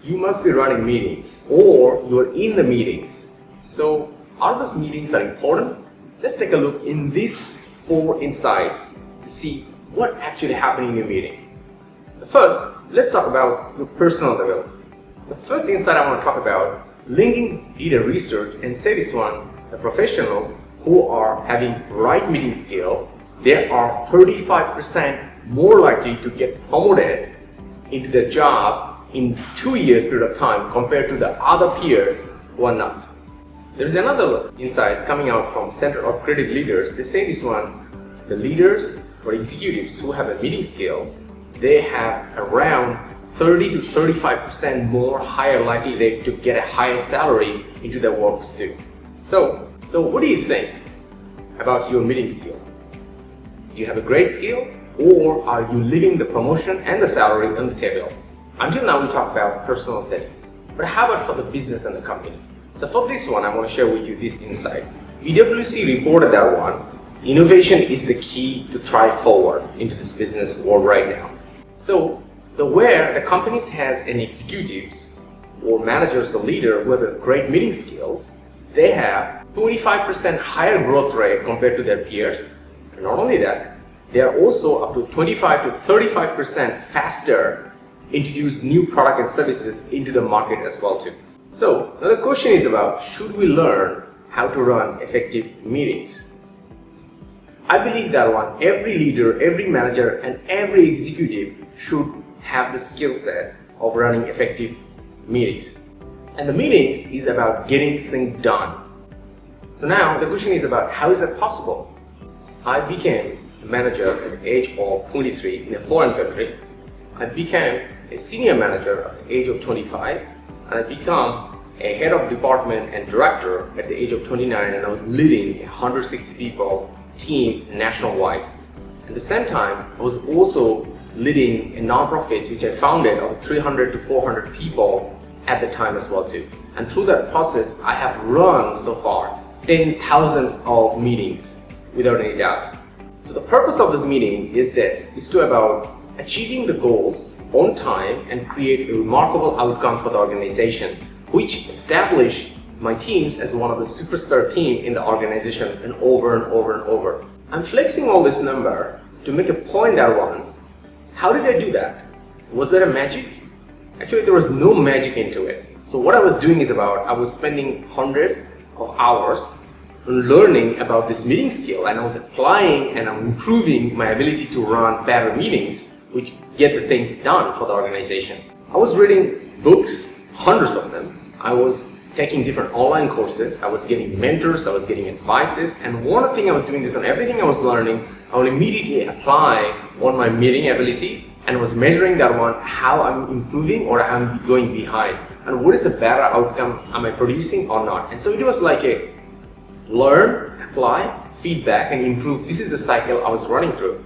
you must be running meetings or you're in the meetings. So are those meetings are important? Let's take a look in these 4 insights to see what actually happened in your meeting. So first, let's talk about your personal development. The first insight I want to talk about, LinkedIn did a research and say this one, the professionals who are having right meeting skill, they are 35% more likely to get promoted into their job in 2 years period of time compared to the other peers who are not. There's another insights coming out from Center of Creative Leaders. They say this one, the leaders or executives who have a meeting skills, they have around 30 to 35% more higher likelihood to get a higher salary into their works too. So what do you think about your meeting skill? Do you have a great skill, or are you leaving the promotion and the salary on the table? Until now we talked about personal setting, but how about for the business and the company? So for this one, I want to share with you this insight. PwC reported that one, innovation is the key to thrive forward into this business world right now. So where the companies has an executives or managers or leader who have great meeting skills, they have 25% higher growth rate compared to their peers. And not only that, they are also up to 25 to 35% faster introduce new product and services into the market as well too. So now the question is about, should we learn how to run effective meetings? I believe that one, every leader, every manager and every executive should have the skill set of running effective meetings. And the meetings is about getting things done. So now the question is about, how is that possible? I became a manager at the age of 23 in a foreign country. I became a senior manager at the age of 25, and I become a head of department and director at the age of 29, and I was leading a 160 people team nationwide. At the same time, I was also leading a non-profit which I founded of 300 to 400 people at the time as well too. And through that process, I have run so far 10,000s of meetings without any doubt. So the purpose of this meeting is to about achieving the goals on time and create a remarkable outcome for the organization, which establish my teams as one of the superstar team in the organization and over and over and over. I'm flexing all this number to make a point that one. How did I do that? Was there a magic? Actually, there was no magic into it. So what I was doing is I was spending hundreds of hours learning about this meeting skill, and I was applying and I'm improving my ability to run better meetings which get the things done for the organization. I was reading books, hundreds of them. I was taking different online courses. I was getting mentors. I was getting advices. And one thing I was doing this on everything I was learning, I would immediately apply on my meeting ability and was measuring that one, how I'm improving or I'm going behind. And what is the better outcome am I producing or not? And so it was like a learn, apply, feedback and improve. This is the cycle I was running through.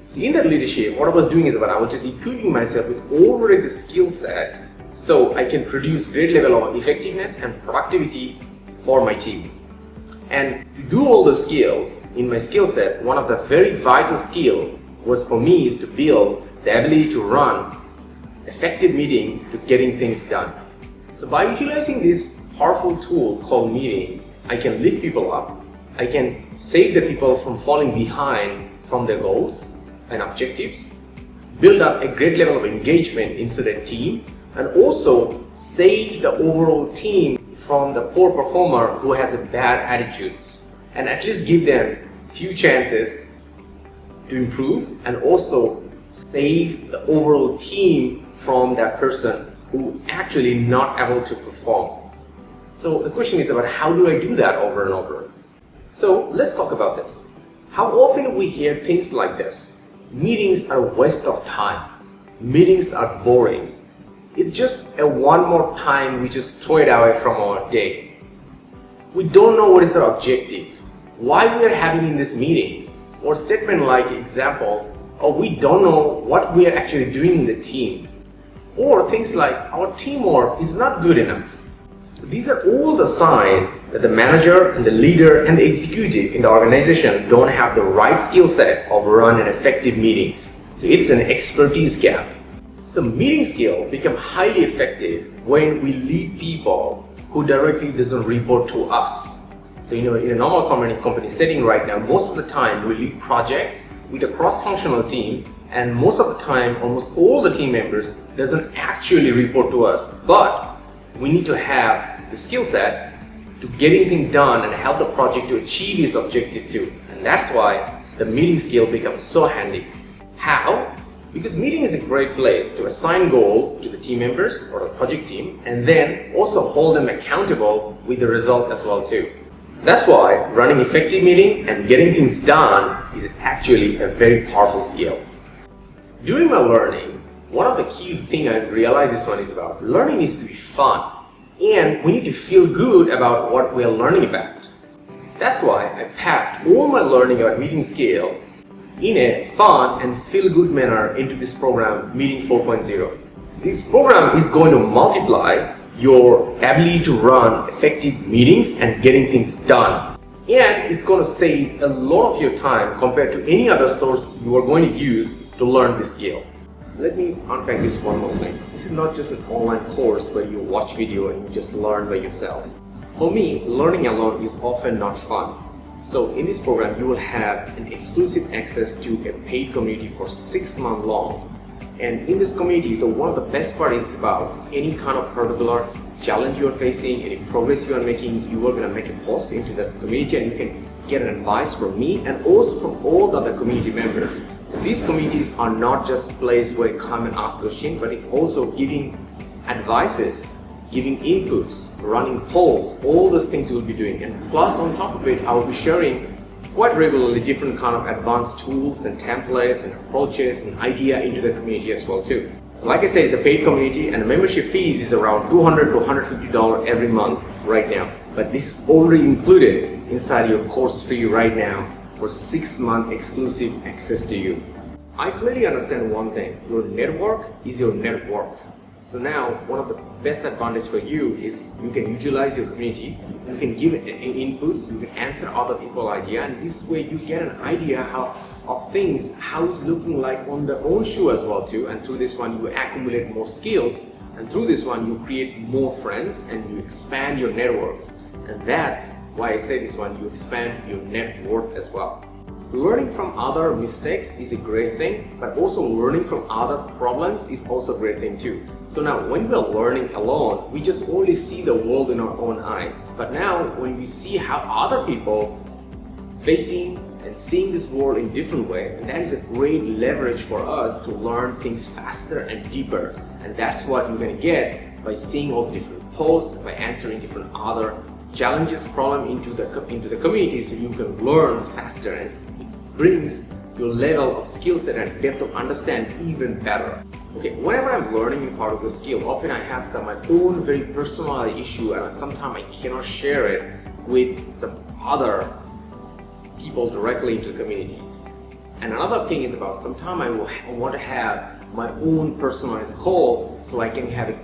So in that leadership, what I was doing is I was just equipping myself with already the skill set so I can produce great level of effectiveness and productivity for my team. And to do all the skills in my skill set, one of the very vital skill was for me is to build the ability to run effective meeting to getting things done. So by utilizing this powerful tool called meeting, I can lift people up, I can save the people from falling behind from their goals and objectives, build up a great level of engagement into the team, and also save the overall team from the poor performer who has a bad attitudes, and at least give them few chances to improve, and also save the overall team from that person who actually not able to perform. So the question is about, how do I do that over and over? So let's talk about this. How often we hear things like this? Meetings are a waste of time. Meetings are boring. It's just a one more time we just throw it away from our day. We don't know what is our objective, why we are having in this meeting, or statement like example, or we don't know what we are actually doing in the team, or things like our teamwork is not good enough. So these are all the signs that the manager and the leader and the executive in the organization don't have the right skill set of running effective meetings. So it's an expertise gap. So meeting skill become highly effective when we lead people who directly doesn't report to us. So in a normal company setting right now, most of the time we lead projects with a cross-functional team, and most of the time, almost all the team members doesn't actually report to us. But we need to have the skill sets to get anything done and help the project to achieve its objective too. And that's why the meeting skill becomes so handy. How? Because meeting is a great place to assign goal to the team members or the project team, and then also hold them accountable with the result as well too. That's why running effective meeting and getting things done is actually a very powerful skill. During my learning, one of the key things I realized this one is about learning needs to be fun, and we need to feel good about what we are learning about. That's why I packed all my learning about meeting skill in a fun and feel-good manner into this program, Meeting 4.0. This program is going to multiply your ability to run effective meetings and getting things done. And it's going to save a lot of your time compared to any other source you are going to use to learn this skill. Let me unpack this one more thing. This is not just an online course where you watch video and you just learn by yourself. For me, learning alone is often not fun. So in this program, you will have an exclusive access to a paid community for 6 months long. And in this community, one of the best part is about any kind of particular challenge you're facing, any progress you are making, you are going to make a post into the community and you can get an advice from me and also from all the other community members. So these communities are not just place where you come and ask questions, but it's also giving advices, giving inputs, running polls, all those things you will be doing. And plus on top of it, I will be sharing quite regularly different kind of advanced tools and templates and approaches and idea into the community as well too. So like I said, it's a paid community and the membership fees is around $200 to $150 every month right now. But this is already included inside your course fee right now for 6 month exclusive access to you. I clearly understand one thing, your network is your net worth. So now, one of the best advantages for you is you can utilize your community, you can give inputs, you can answer other people's ideas, and this way you get an idea of things, how it's looking like on their own shoe as well too, and through this one you accumulate more skills, and through this one you create more friends and you expand your networks. And that's why I say this one, you expand your net worth as well. Learning from other mistakes is a great thing, but also learning from other problems is also a great thing too. So now when we are learning alone, we just only see the world in our own eyes. But now when we see how other people facing and seeing this world in different way, and that is a great leverage for us to learn things faster and deeper. And that's what you're going to get by seeing all the different posts, by answering different other challenges, problem into the community, so you can learn faster and it brings your level of skill set and depth of understand even better. Okay, whenever I'm learning a part of the skill, often I have my own very personal issue and sometimes I cannot share it with some other people directly into the community. And another thing is about sometimes I want to have my own personalized call so I can have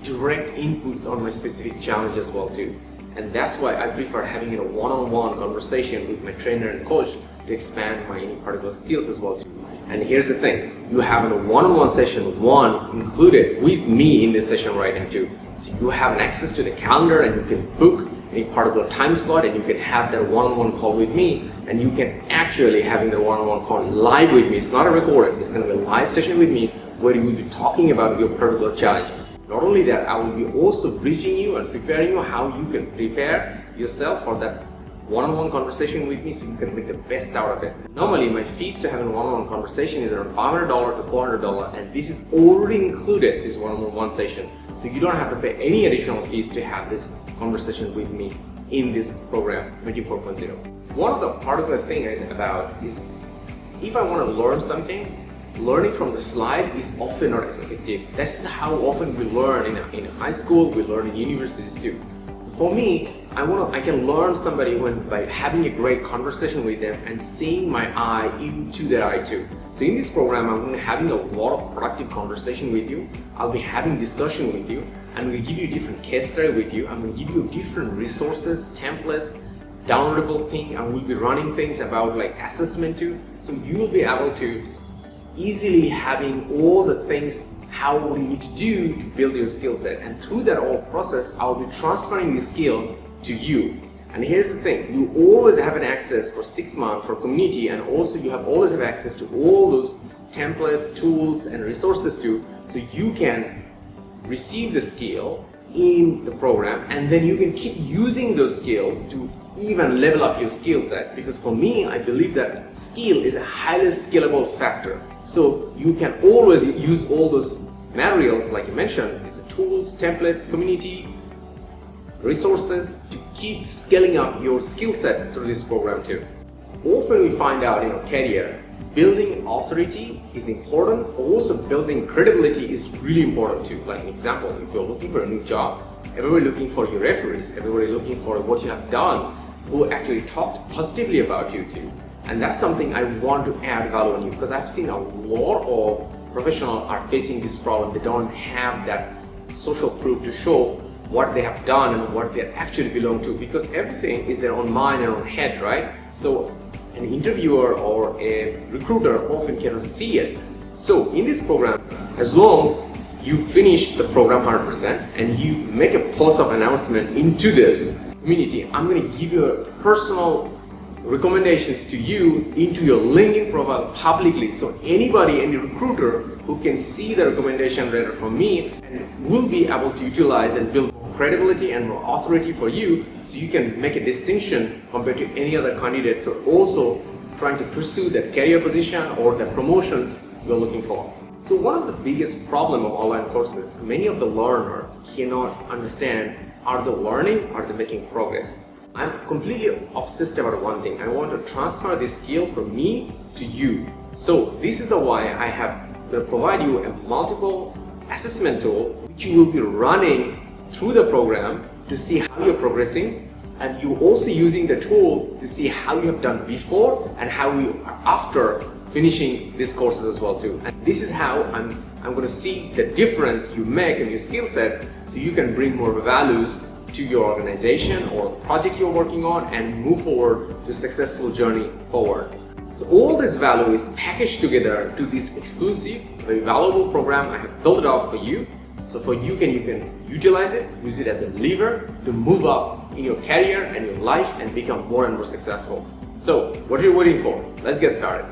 direct inputs on my specific challenge as well too. And that's why I prefer having a one-on-one conversation with my trainer and coach to expand my any particular skills as well too. And here's the thing, you have a one-on-one session, one included with me in this session right now too. So you have an access to the calendar and you can book any particular time slot and you can have that one-on-one call with me, and you can actually having the one-on-one call live with me. It's not a recording, it's going to be a live session with me where you will be talking about your particular challenge. Not only that, I will be also briefing you and preparing you how you can prepare yourself for that one-on-one conversation with me so you can make the best out of it. Normally, my fees to have a one-on-one conversation is around $500 to $400, and this is already included, this one-on-one session. So you don't have to pay any additional fees to have this conversation with me in this program, Meeting 4.0. One of the particular things about is if I want to learn something, learning from the slide is often not effective. That's how often we learn in high school, we learn in universities too. So for me, I can learn somebody by having a great conversation with them and seeing my eye into their eye too. So in this program, I'm going to be having a lot of productive conversation with you. I'll be having discussion with you. I'm going to give you different case study with you. I'm going to give you different resources, templates, downloadable thing. I will be running things about like assessment too. So you will be able to easily having all the things how what you need to do to build your skill set. And through that whole process, I'll be transferring the skill to you. And here's the thing, you always have an access for 6 months for community, and also you always have access to all those templates, tools, and resources too, so you can receive the skill in the program, and then you can keep using those skills to even level up your skill set. Because for me, I believe that skill is a highly scalable factor. So you can always use all those materials like you mentioned, it's tools, templates, community, resources to keep scaling up your skill set through this program too. Often we find out in our career, building authority is important, also building credibility is really important too. Like an example, if you're looking for a new job, everybody looking for your referees, everybody looking for what you have done, who actually talked positively about you too. And that's something I want to add value on you, because I've seen a lot of professionals are facing this problem. They don't have that social proof to show what they have done and what they actually belong to, because everything is their own mind and own head, right? So an interviewer or a recruiter often cannot see it. So in this program, as long you finish the program 100% and you make a post of announcement into this community, I'm going to give you a personal recommendations to you into your LinkedIn profile publicly. So anybody, any recruiter who can see the recommendation letter from me and will be able to utilize and build credibility and more authority for you, so you can make a distinction compared to any other candidates who are also trying to pursue that career position or the promotions you're looking for. So one of the biggest problem of online courses, many of the learner cannot understand, are they learning, are they making progress? I'm completely obsessed about one thing. I want to transfer this skill from me to you. So this is the why I have to provide you a multiple assessment tool which you will be running through the program to see how you're progressing, and you're also using the tool to see how you have done before and how you are after finishing these courses as well too. And this is how I'm going to see the difference you make in your skill sets, so you can bring more values to your organization or project you're working on and move forward to a successful journey forward. So all this value is packaged together to this exclusive, very valuable program I have built it out for you. So for you can utilize it, use it as a lever to move up in your career and your life and become more and more successful. So what are you waiting for? Let's get started.